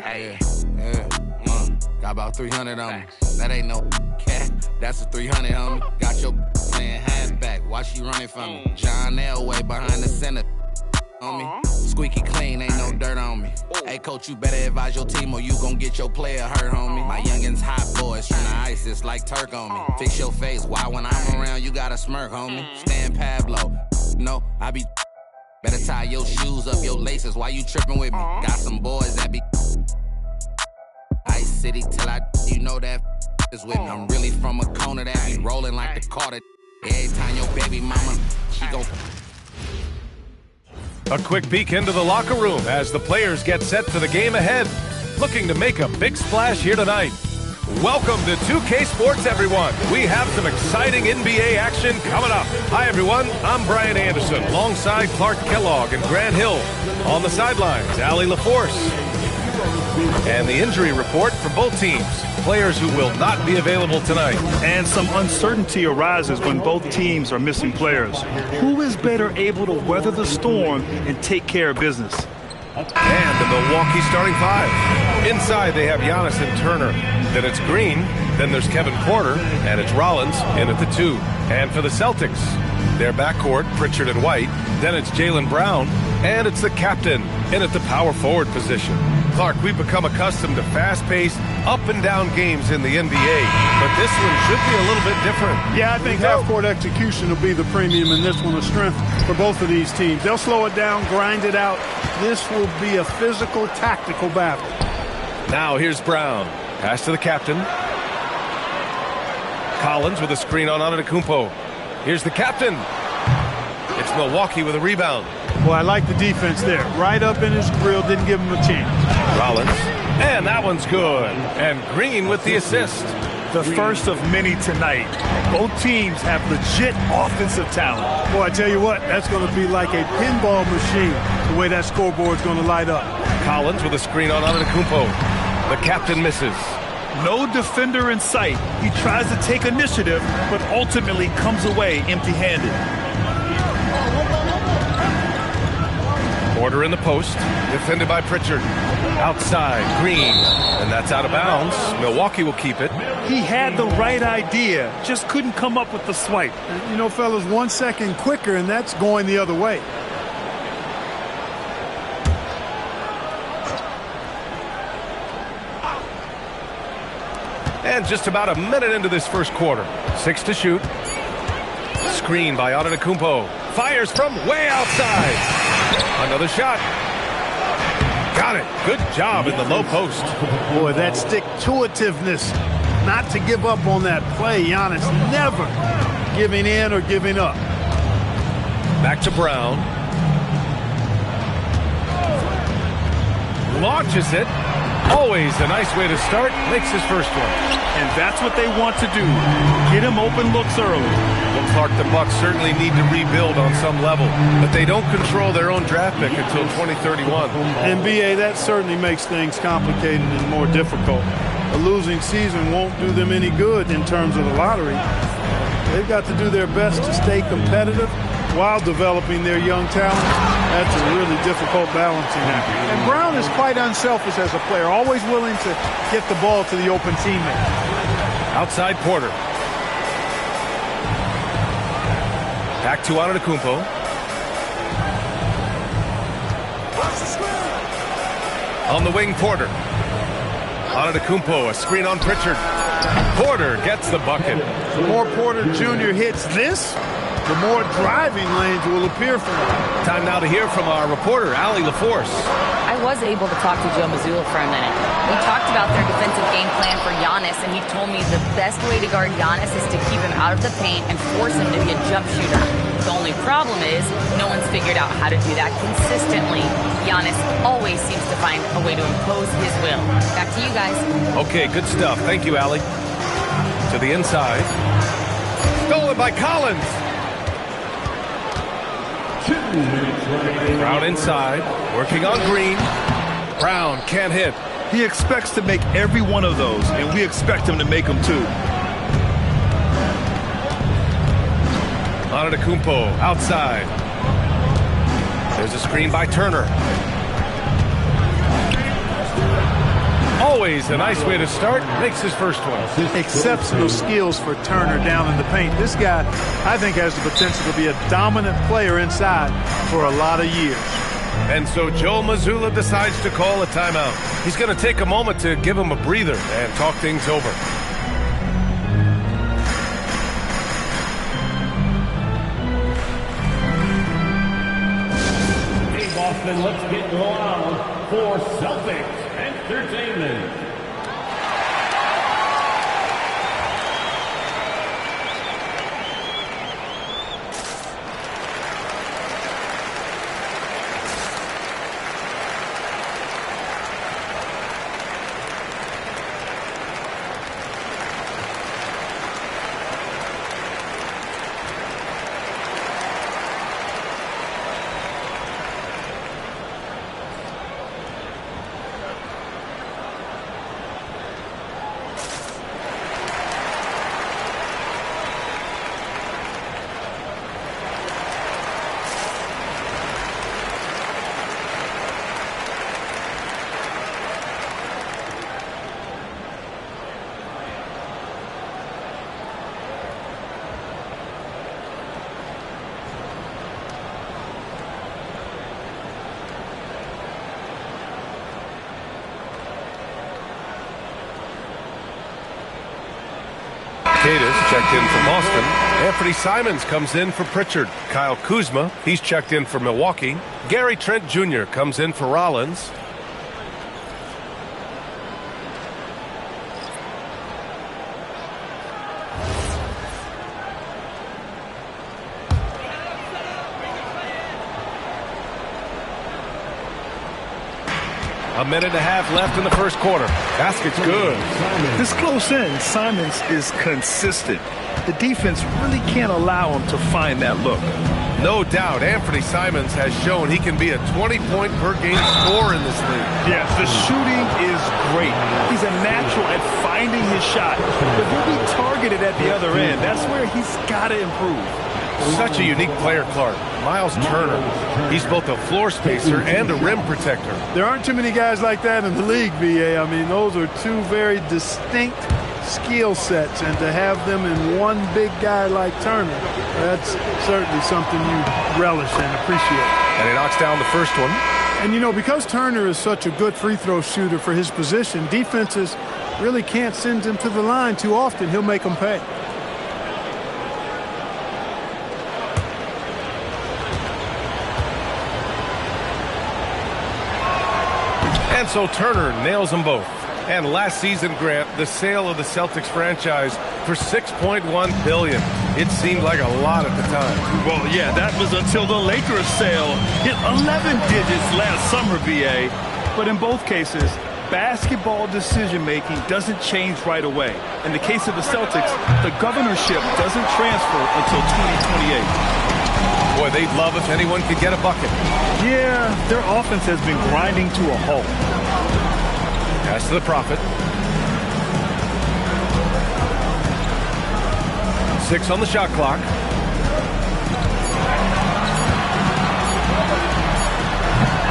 Hey. Yeah. Got about 300 on me. That ain't no cat. That's a 300 on me. Got your playing halfback. Why she running from me? John Elway behind the center on me. Squeaky clean, ain't no dirt on me. Hey, coach, you better advise your team or you gon' get your player hurt, homie. My youngins hot boys from the ice, it's like Turk on me. Fix your face, why when I'm around you gotta smirk, homie? Stan Pablo, no, I be better tie your shoes up, your laces, why you tripping with me? Got some boys that be Ice City till you know that is with me. I'm really from a corner that be rolling like the Carter. Every time your baby mama, she gon' A quick peek into the locker room as the players get set for the game ahead. Looking to make a big splash here tonight. Welcome to 2K Sports, everyone. We have some exciting NBA action coming up. Hi, everyone. I'm Brian Anderson, alongside Clark Kellogg and Grant Hill. On the sidelines, Allie LaForce. And the injury report for both teams. Players who will not be available tonight. And some uncertainty arises when both teams are missing players. Who is better able to weather the storm and take care of business? And the Milwaukee starting five. Inside they have Giannis and Turner. Then it's Green. Then there's Kevin Porter. And it's Rollins in at the 2. And for the Celtics, their backcourt, Pritchard and White. Then it's Jaylen Brown. And it's the captain in at the power forward position. Clark, we've become accustomed to fast-paced, up-and-down games in the NBA, but this one should be a little bit different. Yeah, I think half-court execution will be the premium in this one, a strength for both of these teams. They'll slow it down, grind it out. This will be a physical, tactical battle. Now here's Brown. Pass to the captain. Collins with a screen on Antetokounmpo. Here's the captain. It's Milwaukee with a rebound. Boy, I like the defense there. Right up in his grill, didn't give him a chance. Rollins. And that one's good. And Green with the assist. The first of many tonight. Both teams have legit offensive talent. Boy, I tell you what, that's going to be like a pinball machine, the way that scoreboard's going to light up. Collins with a screen on Antetokounmpo. The captain misses. No defender in sight. He tries to take initiative, but ultimately comes away empty-handed. Porter in the post, defended by Pritchard. Outside, Green, and that's out of bounds. Milwaukee will keep it. He had the right idea, just couldn't come up with the swipe. You know, fellas, 1 second quicker, and that's going the other way. And just about a minute into this first quarter. 6 to shoot. Screen by Antetokounmpo. Fires from way outside. Another shot. Got it. Good job in the low post. Boy, that stick-to-itiveness. Not to give up on that play. Giannis never giving in or giving up. Back to Brown. Launches it. Always a nice way to start. Makes his first one. And that's what they want to do. Get him open looks early. Well, Clark, the Bucks certainly need to rebuild on some level, but they don't control their own draft pick until 2031. NBA, that certainly makes things complicated and more difficult. A losing season won't do them any good in terms of the lottery. They've got to do their best to stay competitive while developing their young talent. That's a really difficult balancing act. And Brown is quite unselfish as a player, always willing to get the ball to the open teammate. Outside Porter. Back to Antetokounmpo. On the wing, Porter. Antetokounmpo, a screen on Pritchard. Porter gets the bucket. The more Porter Jr. hits this, the more driving lanes will appear for him. Time now to hear from our reporter, Allie LaForce. I was able to talk to Joe Mazzulla for a minute. We talked about their defensive game plan for Giannis, and he told me the best way to guard Giannis is to keep him out of the paint and force him to be a jump shooter. The only problem is no one's figured out how to do that consistently. Giannis always seems to find a way to impose his will. Back to you guys. Okay, good stuff. Thank you, Allie. To the inside. Stolen by Collins. Brown inside, working on Green. Brown can't hit. He expects to make every one of those, and we expect him to make them too. Antetokounmpo outside. There's a screen by Turner. always a nice way to start. Makes his first one. Exceptional skills for Turner down in the paint. This guy, I think, has the potential to be a dominant player inside for a lot of years. And so Joe Mazzulla decides to call a timeout. He's going to take a moment to give him a breather and talk things over. Hey, Boston, let's get loud for Celtics Entertainment. Cadiz checked in for Boston. Anthony Simons comes in for Pritchard. Kyle Kuzma, he's checked in for Milwaukee. Gary Trent Jr. comes in for Rollins. A minute and a half left in the first quarter. Basket's good. This close in, Simons is consistent. The defense really can't allow him to find that look. No doubt, Anthony Simons has shown he can be a 20-point-per-game scorer in this league. Yes, the shooting is great. He's a natural at finding his shot, but he'll be targeted at the other end. That's where he's got to improve. Such a unique player, Clark. Miles Turner. He's both a floor spacer and a rim protector. There aren't too many guys like that in the league, VA. I mean, those are two very distinct skill sets, and to have them in one big guy like Turner, that's certainly something you relish and appreciate. And he knocks down the first one. And, you know, because Turner is such a good free throw shooter for his position, defenses really can't send him to the line too often. He'll make them pay. And so Turner nails them both. And last season, Grant, the sale of the Celtics franchise for $6.1 billion. It seemed like a lot at the time. Well, yeah, that was until the Lakers sale hit 11 digits last summer, VA. But in both cases, basketball decision-making doesn't change right away. In the case of the Celtics, the governorship doesn't transfer until 2028. Boy, they'd love if anyone could get a bucket. Yeah, their offense has been grinding to a halt. Pass to the Prophet. 6 on the shot clock.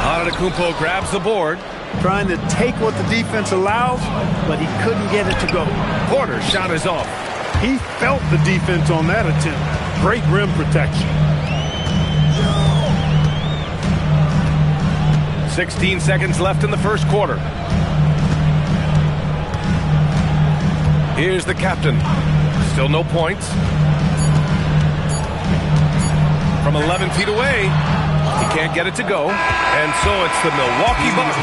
Antetokounmpo grabs the board. Trying to take what the defense allows, but he couldn't get it to go. Porter's shot is off. He felt the defense on that attempt. Great rim protection. 16 seconds left in the first quarter. Here's the captain. Still no points. From 11 feet away, he can't get it to go. And so it's the Milwaukee Bucks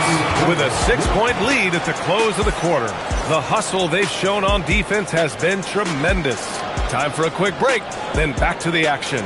with a 6-point lead at the close of the quarter. The hustle they've shown on defense has been tremendous. Time for a quick break, then back to the action.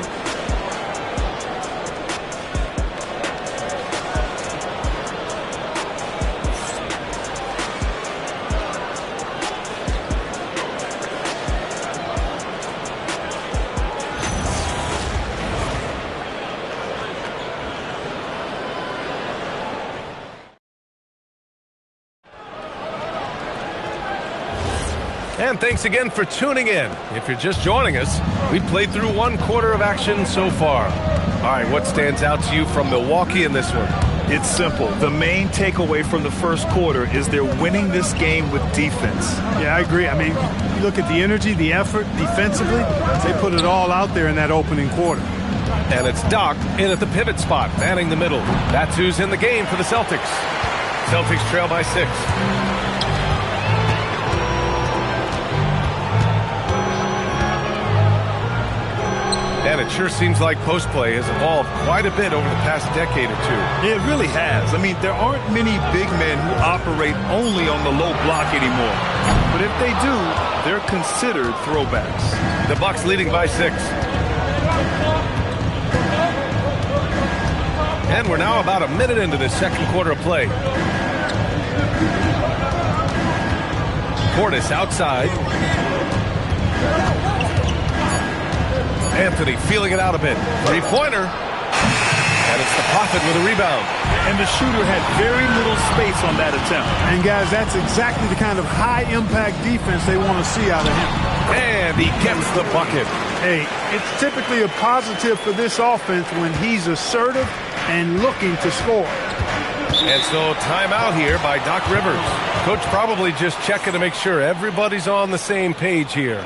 And thanks again for tuning in. If you're just joining us, we've played through one quarter of action so far. All right, what stands out to you from Milwaukee in this one? It's simple. The main takeaway from the first quarter is they're winning this game with defense. Yeah, I agree. I mean, you look at the energy, the effort defensively, they put it all out there in that opening quarter. And it's Doc in at the pivot spot, manning the middle. That's who's in the game for the Celtics. Celtics trail by 6. And it sure seems like post play has evolved quite a bit over the past decade or two. It really has. I mean, there aren't many big men who operate only on the low block anymore. But if they do, they're considered throwbacks. The Bucks leading by 6. And we're now about a minute into this second quarter of play. Portis outside. Anthony feeling it out a bit. Three-pointer. And it's the Prophet with a rebound. And the shooter had very little space on that attempt. And, guys, that's exactly the kind of high-impact defense they want to see out of him. And he gets the bucket. Hey, it's typically a positive for this offense when he's assertive and looking to score. And so timeout here by Doc Rivers. Coach probably just checking to make sure everybody's on the same page here.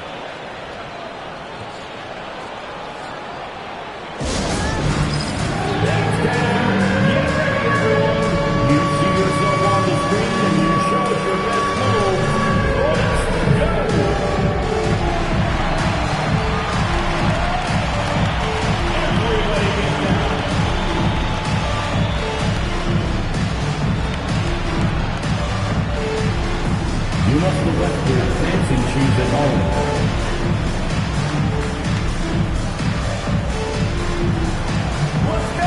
You must select your dancing shoes at home. Let's go!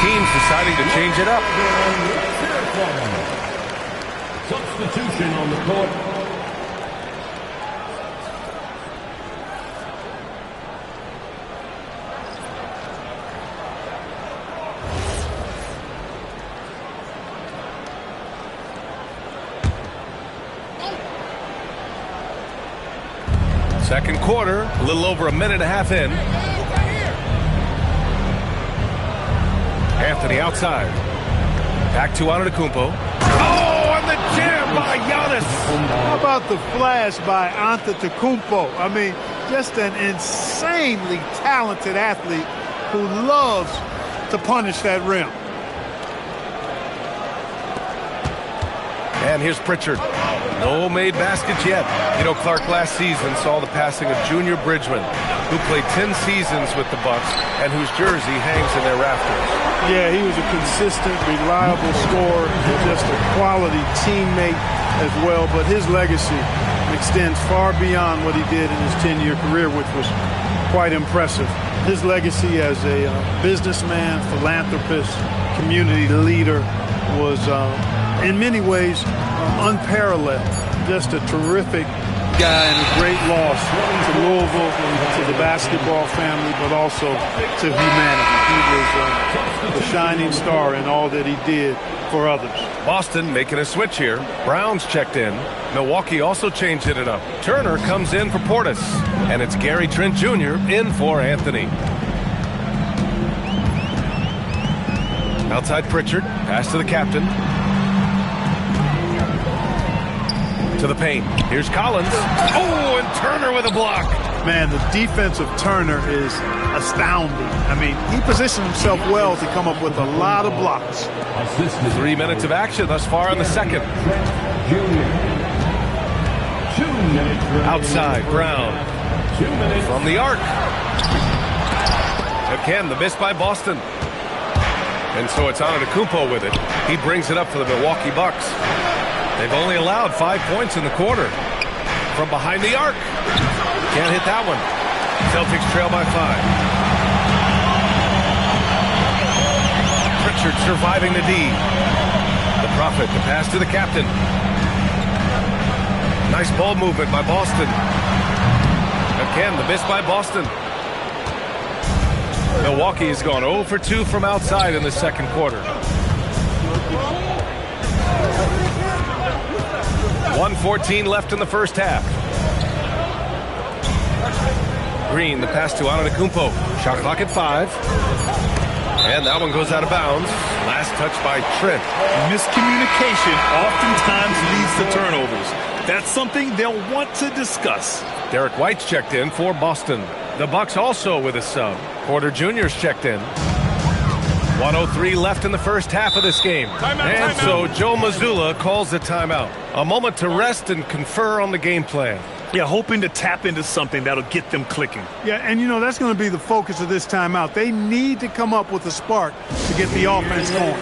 Teams deciding to change it up. Substitution on the court. Second quarter, a little over a minute and a half in. Anthony outside. Back to Antetokounmpo. Oh, and the jam by Giannis. How about the flash by Antetokounmpo? I mean, just an insanely talented athlete who loves to punish that rim. And here's Pritchard. No made baskets yet. You know, Clark last season saw the passing of Junior Bridgman, who played 10 seasons with the Bucks and whose jersey hangs in their rafters. Yeah, he was a consistent, reliable scorer, just a quality teammate as well. But his legacy extends far beyond what he did in his 10-year career, which was quite impressive. His legacy as a businessman, philanthropist, community leader was, in many ways, unparalleled. Just a terrific guy and a great loss to Louisville, to the basketball family, but also to humanity. He was a shining star in all that he did for others. Boston making a switch here. Brown's checked in. Milwaukee also changed it up. Turner comes in for Portis. And it's Gary Trent Jr. in for Anthony. Outside Pritchard. Pass to the captain. To the paint. Here's Collins. Oh, and Turner with a block. Man, the defense of Turner is astounding. I mean, he positioned himself well to come up with a lot of blocks. 3 minutes of action thus far in the second. Outside, Brown. From the arc. Again, the miss by Boston. And so it's Antetokounmpo with it. He brings it up for the Milwaukee Bucks. They've only allowed 5 points in the quarter. From behind the arc. Can't hit that one. Celtics trail by 5. Pritchard surviving the D. The Prophet, the pass to the captain. Nice ball movement by Boston. Again, the miss by Boston. Milwaukee has gone 0 for 2 from outside in the second quarter. 1:14 left in the first half. Green, the pass to Antetokounmpo. Shot clock at 5. And that one goes out of bounds. Last touch by Trent. Miscommunication oftentimes leads to turnovers. That's something they'll want to discuss. Derek White's checked in for Boston. The Bucks also with a sub. Porter Jr.'s checked in. 1:03 left in the first half of this game. And so Joe Mazzulla calls the timeout. A moment to rest and confer on the game plan. Yeah, hoping to tap into something that'll get them clicking. Yeah, and you know, that's going to be the focus of this timeout. They need to come up with a spark to get the offense going.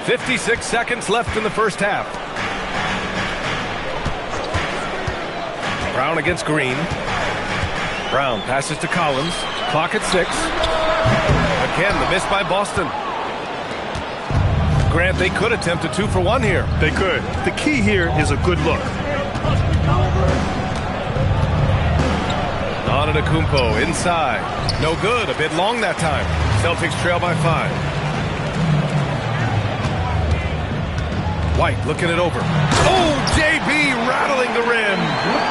.56 seconds left in the first half. Brown against Green. Brown passes to Collins. Clock at 6. Again, the miss by Boston. Grant, they could attempt a 2 for 1 here. They could. The key here is a good look. Antetokounmpo inside. No good. A bit long that time. Celtics trail by 5. White looking it over. Oh, JB rattling the rim.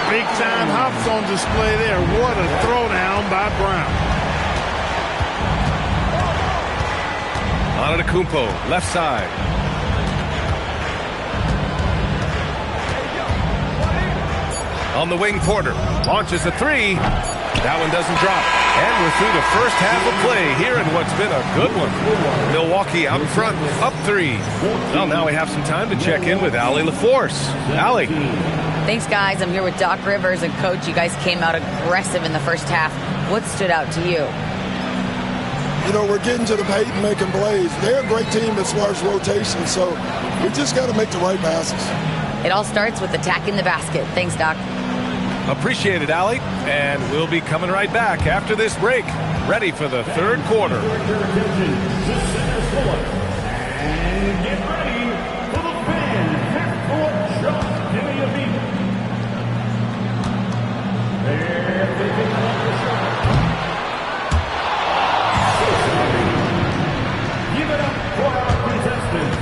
Big time hops on display there. What a throwdown by Brown. Antetokounmpo, left side. On the wing, Porter launches a 3. That one doesn't drop. And we're through the first half of play here in what's been a good one. Milwaukee out front, up 3. Well, now we have some time to check in with Allie LaForce. Allie. Thanks, guys. I'm here with Doc Rivers and Coach. You guys came out aggressive in the first half. What stood out to you? You know, we're getting to the paint and making plays. They're a great team as far as rotation, so we just got to make the right passes. It all starts with attacking the basket. Thanks, Doc. Appreciate it, Allie. And we'll be coming right back after this break. Ready for the third quarter. And get ready for the fan half-court shot. Give me a beat. They're taking off the shot. Give it up for our contestants.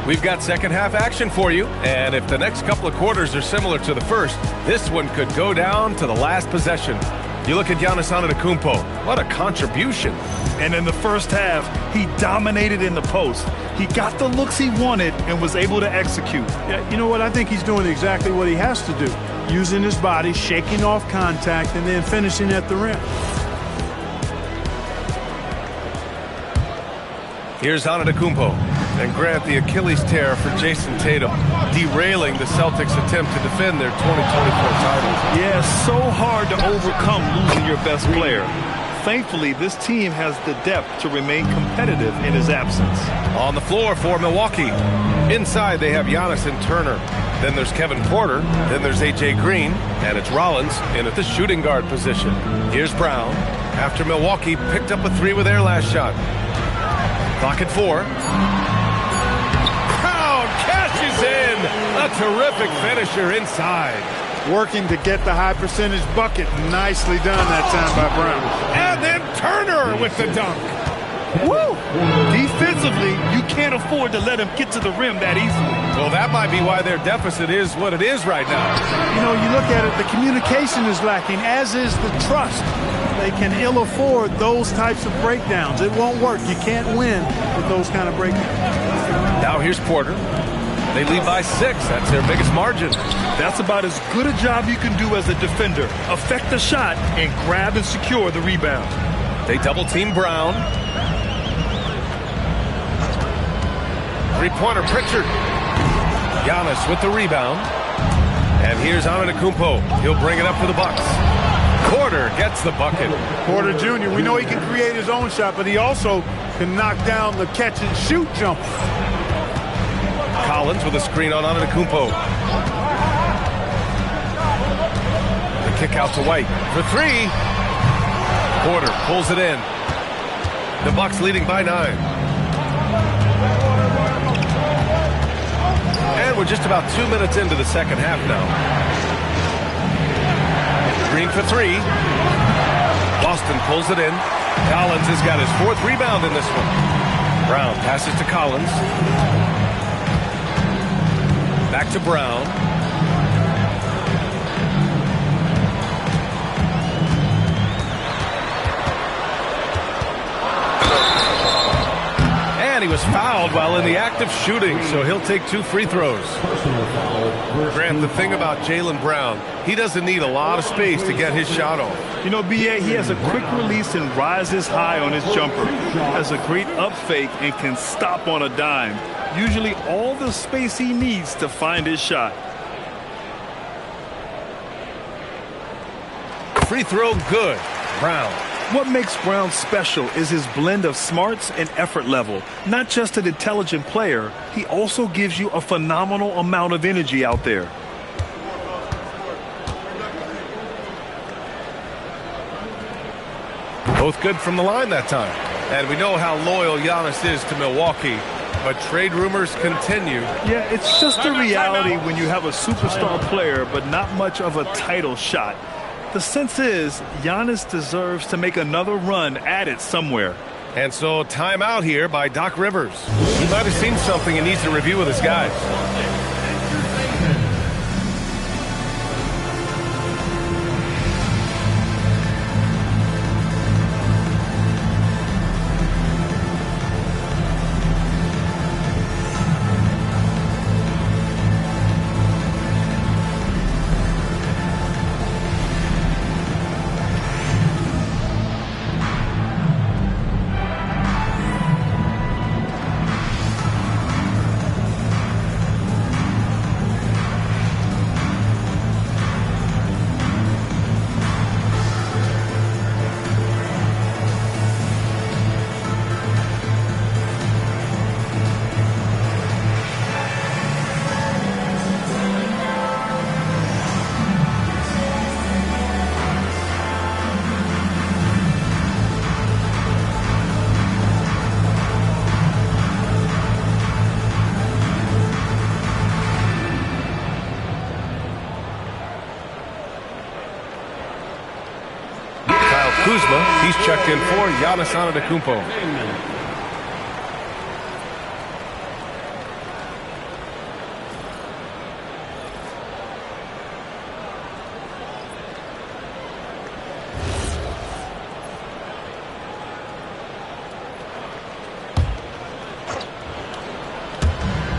We've got second half action for you, and if the next couple of quarters are similar to the first, this one could go down to the last possession. You look at Giannis Antetokounmpo, what a contribution. And in the first half, he dominated in the post. He got the looks he wanted and was able to execute. Yeah, you know what? I think he's doing exactly what he has to do. Using his body, shaking off contact, and then finishing at the rim. Here's Antetokounmpo, and Grant, the Achilles tear for Jason Tatum, derailing the Celtics' attempt to defend their 2024 title. Yeah, so hard to overcome losing your best player. Thankfully, this team has the depth to remain competitive in his absence. On the floor for Milwaukee. Inside, they have Giannis and Turner. Then there's Kevin Porter. Then there's A.J. Green. And it's Rollins in at the shooting guard position. Here's Brown. After Milwaukee picked up a 3 with their last shot. Clock at 4. Brown cashes in. A terrific finisher inside. Working to get the high percentage bucket. Nicely done that time by Brown. And then Turner with the dunk. Woo! Defensively, you can't afford to let him get to the rim that easily. Well, that might be why their deficit is what it is right now. You know, you look at it, the communication is lacking, as is the trust. They can ill afford those types of breakdowns. It won't work. You can't win with those kind of breakdowns. Now here's Porter. They lead by 6. That's their biggest margin. That's about as good a job you can do as a defender. Affect the shot and grab and secure the rebound. They double-team Brown. Three-pointer Pritchard. Giannis with the rebound. And here's Antetokounmpo. He'll bring it up for the Bucks. Porter gets the bucket. Porter Jr., we know he can create his own shot, but he also can knock down the catch-and-shoot jumper. Collins with a screen on Antetokounmpo. The kick out to White for 3. Porter pulls it in. The Bucks leading by 9. And we're just about 2 minutes into the second half now. Green for 3. Boston pulls it in. Collins has got his 4th rebound in this one. Brown passes to Collins. Back to Brown. And he was fouled while in the act of shooting, so he'll take 2 free throws. Grant, the thing about Jaylen Brown, he doesn't need a lot of space to get his shot off. You know, B.A., he has a quick release and rises high on his jumper. Has a great up fake and can stop on a dime. Usually all the space he needs to find his shot. Free throw good. Brown. What makes Brown special is his blend of smarts and effort level. Not just an intelligent player, he also gives you a phenomenal amount of energy out there. Both good from the line that time. And we know how loyal Giannis is to Milwaukee. But trade rumors continue. Yeah, it's just a reality when you have a superstar player but not much of a title shot. The sense is Giannis deserves to make another run at it somewhere. And so timeout here by Doc Rivers. He might have seen something he needs to review with his guys. Kuzma, he's checked in for Giannis Antetokounmpo.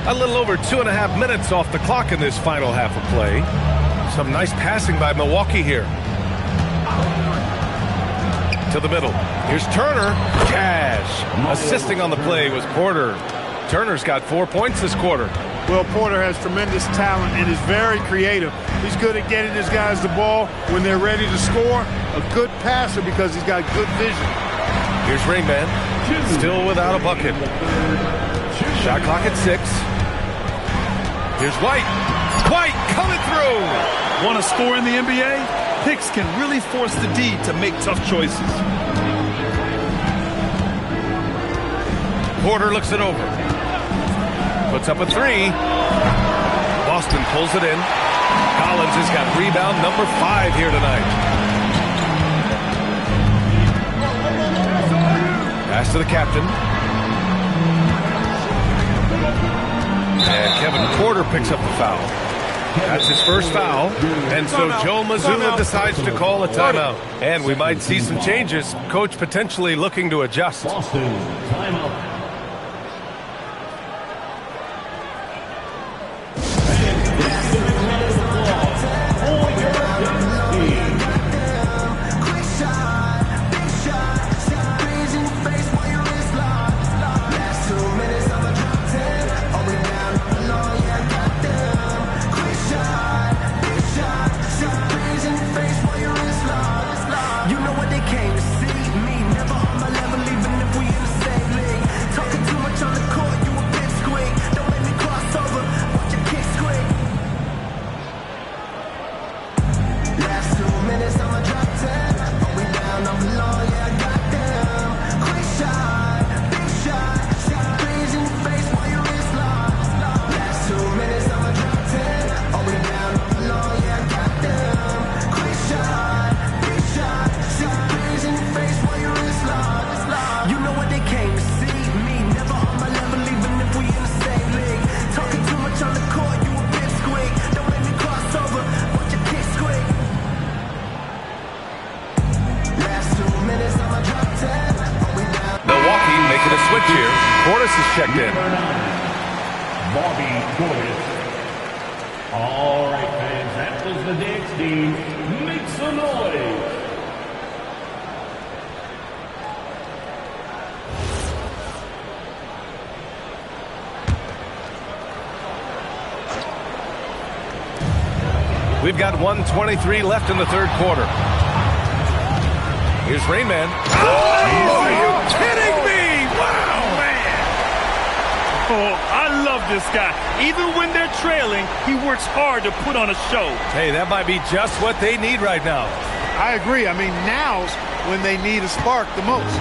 A little over 2.5 minutes off the clock in this final half of play. Some nice passing by Milwaukee here. To the middle. Here's Turner. Cash. Assisting on the play was Porter. Turner's got 4 points this quarter. Well, Porter has tremendous talent and is very creative. He's good at getting his guys the ball when they're ready to score. A good passer because he's got good vision. Here's Rainman. Still without a bucket. Shot clock at 6. Here's White. White coming through. Want to score in the NBA? Hicks can really force the D to make tough choices. Porter looks it over. Puts up a 3. Boston pulls it in. Collins has got rebound number 5 here tonight. Pass to the captain. And Kevin Porter picks up the foul. That's his first foul. And so Joe Mazzulla decides to call a timeout. And we might see some changes. Coach potentially looking to adjust. Boston, timeout. Checked in. Bobby Portis. All right, fans, that was the dance team. Make some noise. We've got 1:23 left in the third quarter. Here's Rainman. Oh, are you kidding me? Wow, man. Oh, I love this guy. Even when they're trailing, he works hard to put on a show. Hey, that might be just what they need right now. I agree. I mean, now's when they need a spark the most.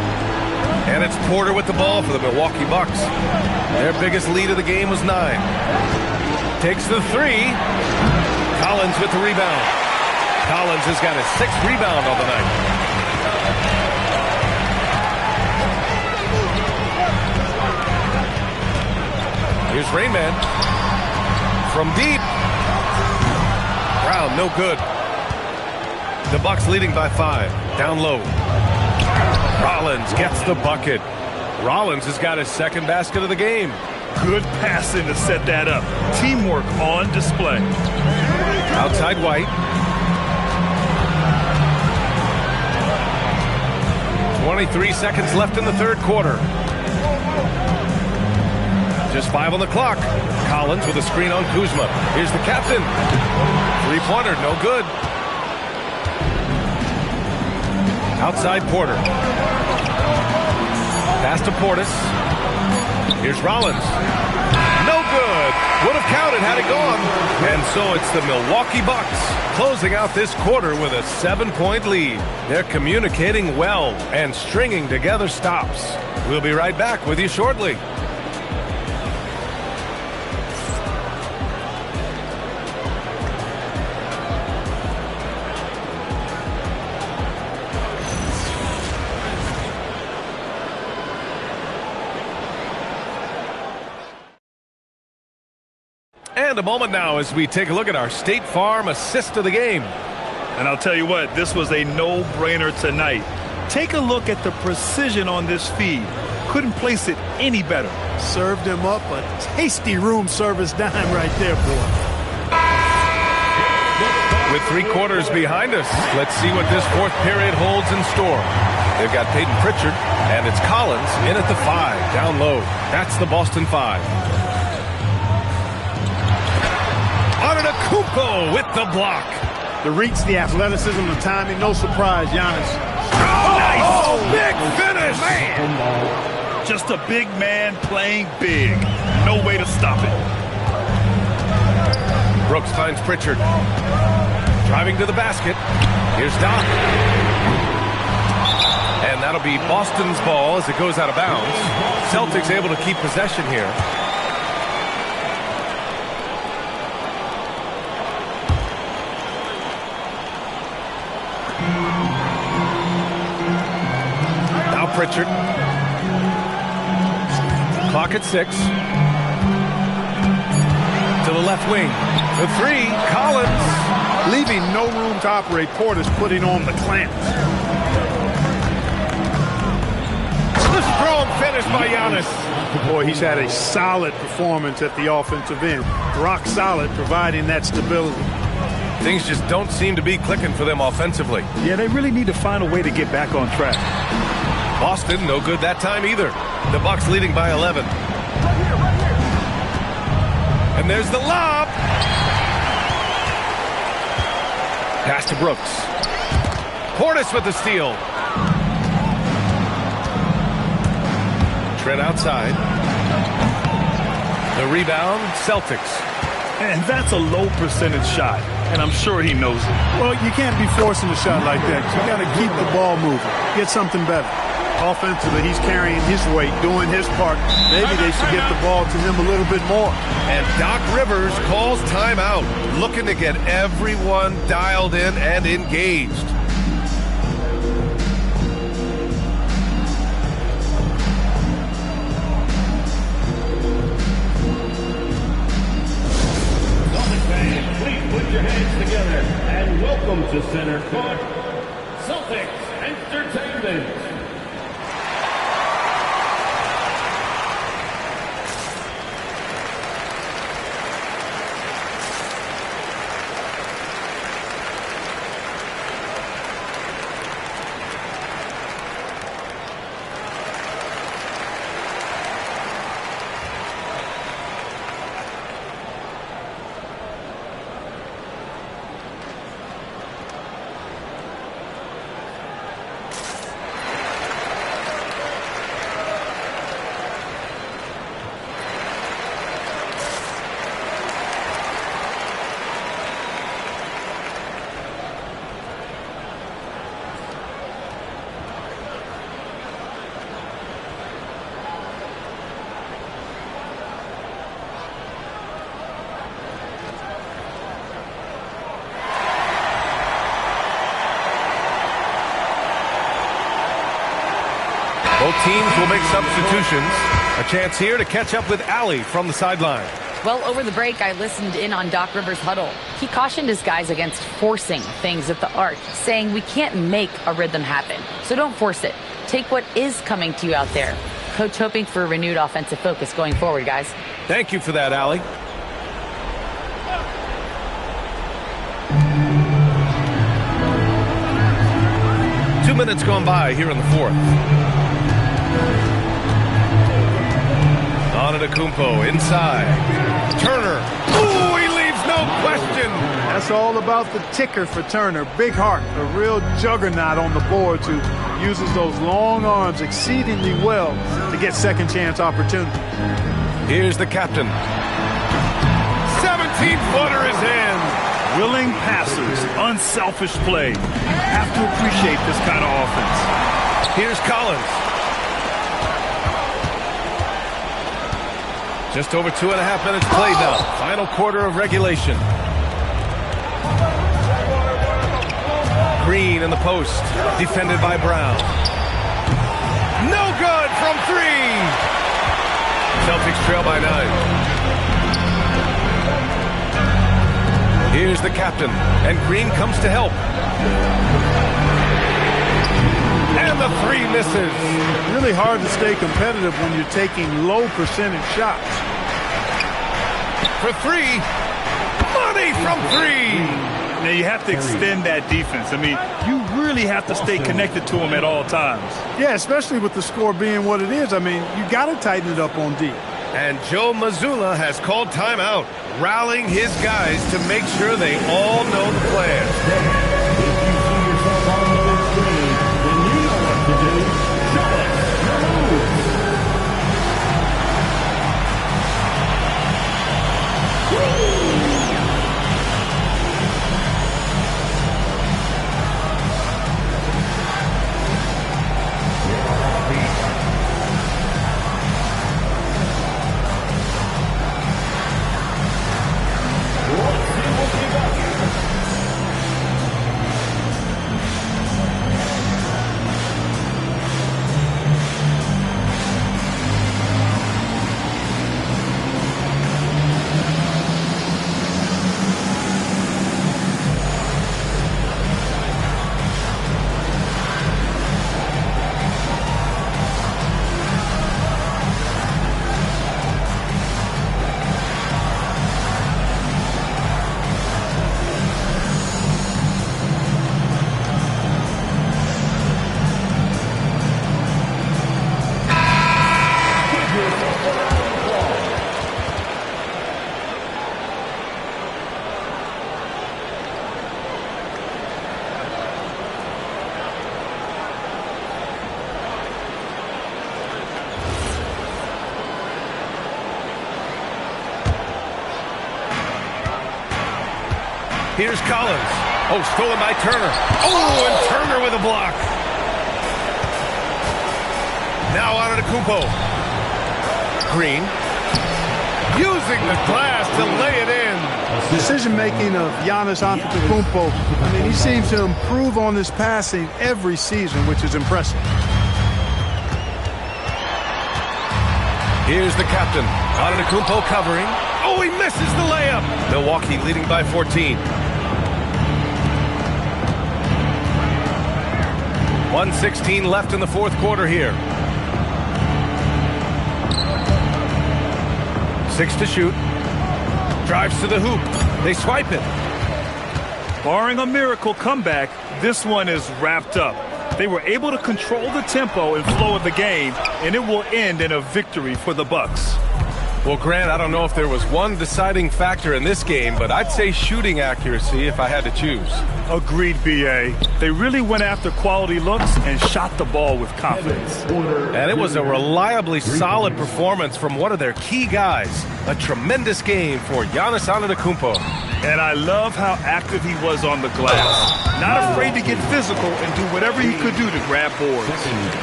And it's Porter with the ball for the Milwaukee Bucks. Their biggest lead of the game was 9. Takes the 3. Collins with the rebound. Collins has got his 6th rebound on the night. Here's Rainman. From deep. Brown, no good. The Bucks leading by 5. Down low. Rollins gets the bucket. Rollins has got his 2nd basket of the game. Good passing to set that up. Teamwork on display. Outside White. 23 seconds left in the third quarter. Just 5 on the clock. Collins with a screen on Kuzma. Here's the captain. 3-pointer, no good. Outside Porter. Pass to Portis. Here's Rollins. No good. Would have counted had it gone. And so it's the Milwaukee Bucks closing out this quarter with a 7-point lead. They're communicating well and stringing together stops. We'll be right back with you shortly. And a moment now as we take a look at our State Farm assist of the game. And I'll tell you what, this was a no-brainer tonight. Take a look at the precision on this feed. couldn't place it any better. Served him up a tasty room service dime right there, boy. With 3 quarters behind us, let's see what this 4th period holds in store. They've got Peyton Pritchard, and it's Collins in at the 5, down low. That's the Boston 5. Antetokounmpo with the block. The reach, the athleticism, the timing, no surprise, Giannis. Oh, big finish! Man. Just a big man playing big. No way to stop it. Brooks finds Pritchard. Driving to the basket. Here's Doc. And that'll be Boston's ball as it goes out of bounds. Celtics able to keep possession here. Now Pritchard. Clock at 6. To the left wing. The 3, Collins. Leaving no room to operate. Porter's putting on the clamps. The strong finish by Giannis. Boy, he's had a solid performance at the offensive end. Rock solid, providing that stability. Things just don't seem to be clicking for them offensively. Yeah, they really need to find a way to get back on track. Boston, no good that time either. The Bucks leading by 11. And there's the lob. Pass to Brooks. Portis with the steal. Trent outside. The rebound, Celtics. And that's a low percentage shot, and I'm sure he knows it. Well, you can't be forcing a shot like that. You got to keep the ball moving. Get something better. Offensively, he's carrying his weight, doing his part. Maybe they should get the ball to him a little bit more. And Doc Rivers calls timeout, looking to get everyone dialed in and engaged. Please put your hands together and welcome to center court, Celtics Entertainment. Both teams will make substitutions. A chance here to catch up with Allie from the sideline. Well, over the break, I listened in on Doc Rivers' huddle. He cautioned his guys against forcing things at the arc, saying we can't make a rhythm happen, so don't force it. Take what is coming to you out there. Coach hoping for a renewed offensive focus going forward, guys. Thank you for that, Allie. Two minutes gone by here in the 4th. Antetokounmpo inside. Turner. Ooh, he leaves no question. That's all about the ticker for Turner. Big heart, a real juggernaut on the boards who uses those long arms exceedingly well to get second chance opportunities. Here's the captain. 17-footer is in. Willing passers, unselfish play. Have to appreciate this kind of offense. Here's Collins. Just over 2.5 minutes played now. Final quarter of regulation. Green in the post. Defended by Brown. No good from 3. Celtics trail by 9. Here's the captain. And Green comes to help. And the the three misses. Really hard to stay competitive when you're taking low percentage shots. For three. Money from three. Now you have to extend that defense. I mean, you really have to stay connected to them at all times. Yeah, especially with the score being what it is. I mean, you got to tighten it up on D. And Joe Mazzulla has called timeout, rallying his guys to make sure they all know the plan. If you see yourself on the screen, then you know what to do. Show us your moves. Here's Collins. Oh, stolen by Turner. Oh, and Turner with a block. Now out of the Kumpo. Green. Using the glass to lay it in. Decision-making of Giannis Antetokounmpo, I mean, he seems to improve on his passing every season, which is impressive. Here's the captain. Antetokounmpo covering. Oh, he misses the layup. Milwaukee leading by 14. 1:16 left in the fourth quarter here. 6 to shoot. Drives to the hoop. They swipe it. Barring a miracle comeback, this one is wrapped up. They were able to control the tempo and flow of the game, and it will end in a victory for the Bucks. Well, Grant, I don't know if there was one deciding factor in this game, but I'd say shooting accuracy if I had to choose. Agreed, B.A. They really went after quality looks and shot the ball with confidence. And it was a reliably solid performance from one of their key guys. A tremendous game for Giannis Antetokounmpo. And I love how active he was on the glass. Not afraid to get physical and do whatever he could do to grab boards.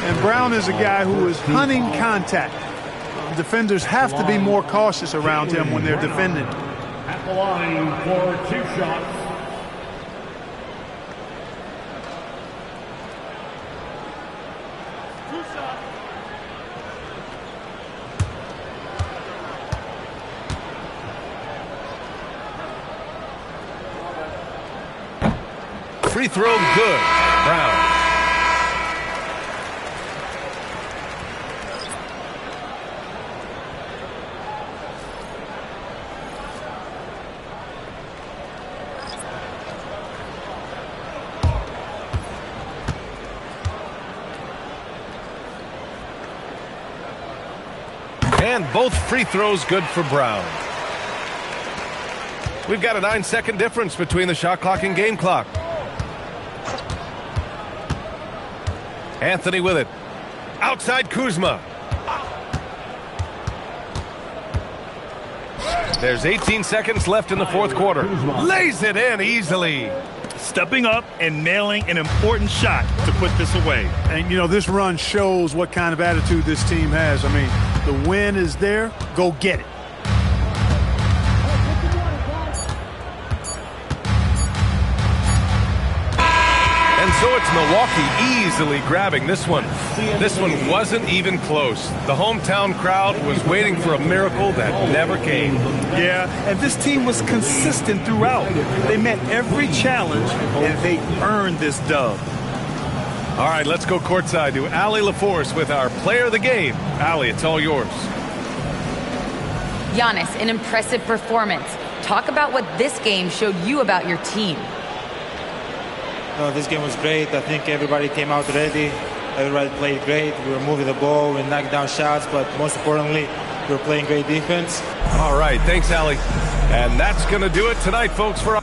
And Brown is a guy who is hunting contact. Defenders have to be more cautious around him when they're defending. At the line for 2 shots. Free throw good. Brown. And both free throws good for Brown. We've got a 9-second difference between the shot clock and game clock. Anthony with it. Outside Kuzma. There's 18 seconds left in the fourth quarter. Lays it in easily. Stepping up and nailing an important shot to put this away. And, you know, this run shows what kind of attitude this team has. I mean, the win is there. Go get it. And so it's Milwaukee easily grabbing this one. This one wasn't even close. The hometown crowd was waiting for a miracle that never came. Yeah, and this team was consistent throughout. They met every challenge, and they earned this dub. All right, let's go courtside to Allie LaForce with our player of the game. Allie, it's all yours. Giannis, an impressive performance. Talk about what this game showed you about your team. This game was great. I think everybody came out ready. Everybody played great. We were moving the ball. We knocked down shots, but most importantly, we were playing great defense. All right, thanks, Allie. And that's going to do it tonight, folks, for